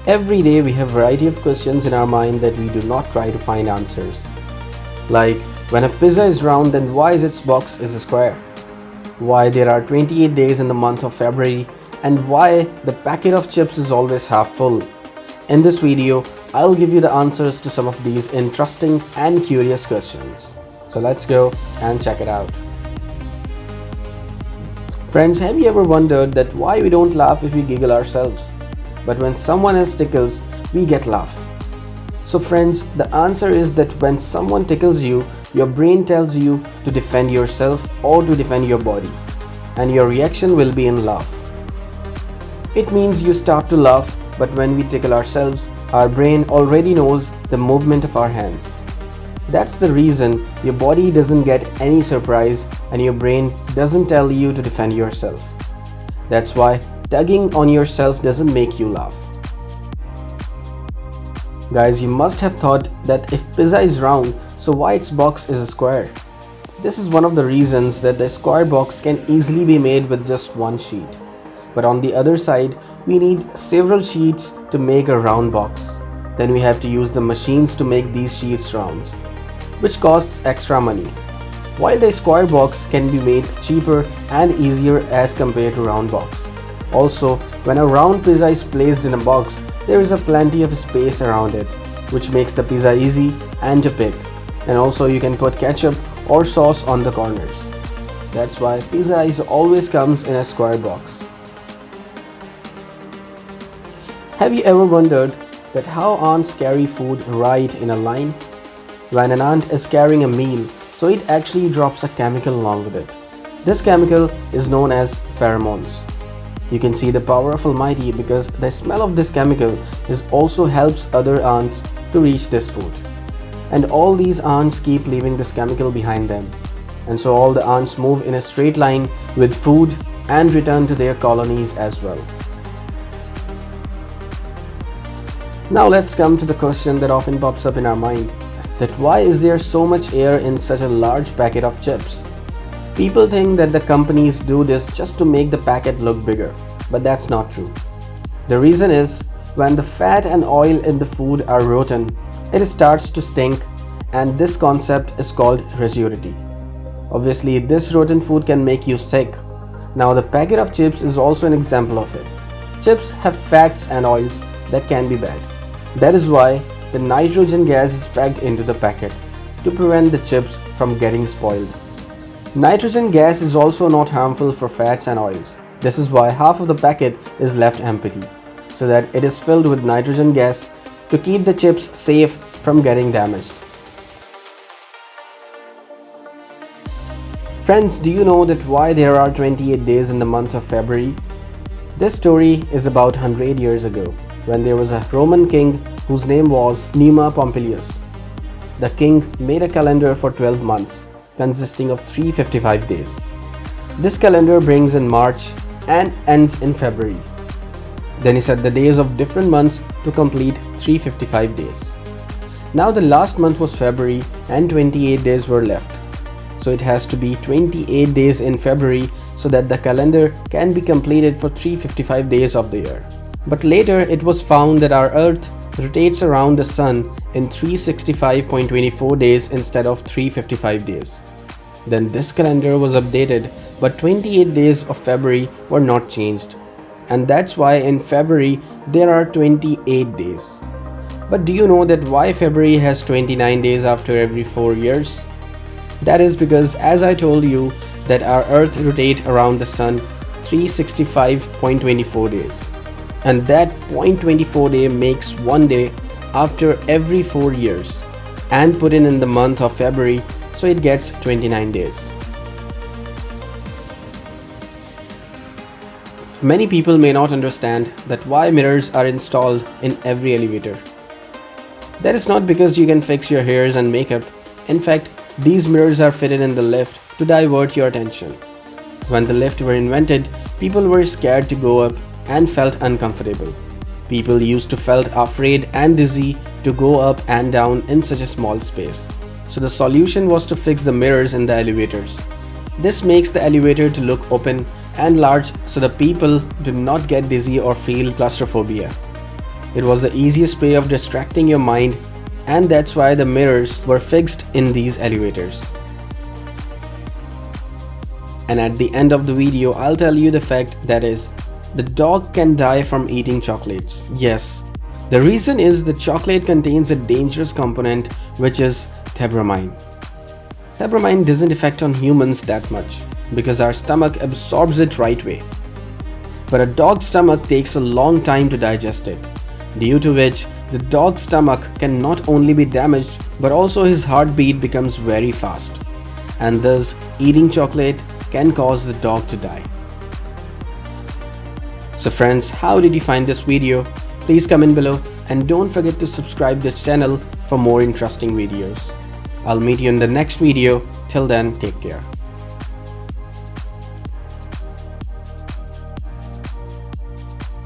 Every day we have variety of questions in our mind that we do not try to find answers. Like, when a pizza is round, then why is its box is a square? Why there are 28 days in the month of February, and why the packet of chips is always half full. In this video, I'll give you the answers to some of these interesting and curious questions. So let's go and check it out. Friends, have you ever wondered that why we don't laugh if we giggle ourselves, but when someone else tickles, we get laugh? So friends, the answer is that when someone tickles you, your brain tells you to defend yourself or to defend your body, and your reaction will be in laugh. It means you start to laugh, but when we tickle ourselves, our brain already knows the movement of our hands. That's the reason your body doesn't get any surprise and your brain doesn't tell you to defend yourself. That's why tugging on yourself doesn't make you laugh. Guys, you must have thought that if pizza is round, so why its box is a square? This is one of the reasons that the square box can easily be made with just one sheet. But on the other side, we need several sheets to make a round box. Then we have to use the machines to make these sheets rounds, which costs extra money. While the square box can be made cheaper and easier as compared to round box. Also, when a round pizza is placed in a box, there is a plenty of space around it, which makes the pizza easy and to pick. And also you can put ketchup or sauce on the corners. That's why pizza is always comes in a square box. Have you ever wondered that how ants carry food right in a line? When an ant is carrying a meal, so it actually drops a chemical along with it. This chemical is known as pheromones. You can see the power of Almighty because the smell of this chemical is also helps other ants to reach this food. And all these ants keep leaving this chemical behind them. And so all the ants move in a straight line with food and return to their colonies as well. Now let's come to the question that often pops up in our mind, that why is there so much air in such a large packet of chips? People think that the companies do this just to make the packet look bigger, but that's not true. The reason is, when the fat and oil in the food are rotten, it starts to stink, and this concept is called residuity. Obviously, this rotten food can make you sick. Now the packet of chips is also an example of it. Chips have fats and oils that can be bad. That is why the nitrogen gas is packed into the packet to prevent the chips from getting spoiled. Nitrogen gas is also not harmful for fats and oils. This is why half of the packet is left empty, so that it is filled with nitrogen gas to keep the chips safe from getting damaged. Friends, do you know that why there are 28 days in the month of February? This story is about 100 years ago, when there was a Roman king whose name was Numa Pompilius. The king made a calendar for 12 months, consisting of 355 days. This calendar brings in March and ends in February. Then he set the days of different months to complete 355 days. Now the last month was February and 28 days were left. So it has to be 28 days in February so that the calendar can be completed for 355 days of the year. But later it was found that our Earth rotates around the Sun in 365.24 days instead of 355 days. Then this calendar was updated, but 28 days of February were not changed. And that's why in February there are 28 days. But do you know that why February has 29 days after every 4 years? That is because, as I told you, that our Earth rotates around the Sun 365.24 days. And that 0.24 day makes one day after every 4 years and put in the month of February, so it gets 29 days. Many people may not understand that why mirrors are installed in every elevator. That is not because you can fix your hairs and makeup. In fact, these mirrors are fitted in the lift to divert your attention. When the lift were invented, people were scared to go up and felt uncomfortable. People used to felt afraid and dizzy to go up and down in such a small space. So the solution was to fix the mirrors in the elevators. This makes the elevator to look open and large so the people do not get dizzy or feel claustrophobia. It was the easiest way of distracting your mind, and that's why the mirrors were fixed in these elevators. And at the end of the video, I'll tell you the fact that is, the dog can die from eating chocolates. Yes, the reason is the chocolate contains a dangerous component which is thebromine. Thebromine doesn't affect on humans that much because our stomach absorbs it right way. But a dog's stomach takes a long time to digest it, due to which the dog's stomach can not only be damaged but also his heartbeat becomes very fast. And thus eating chocolate can cause the dog to die. So friends, how did you find this video? Please comment below and don't forget to subscribe this channel for more interesting videos. I'll meet you in the next video. Till then, take care.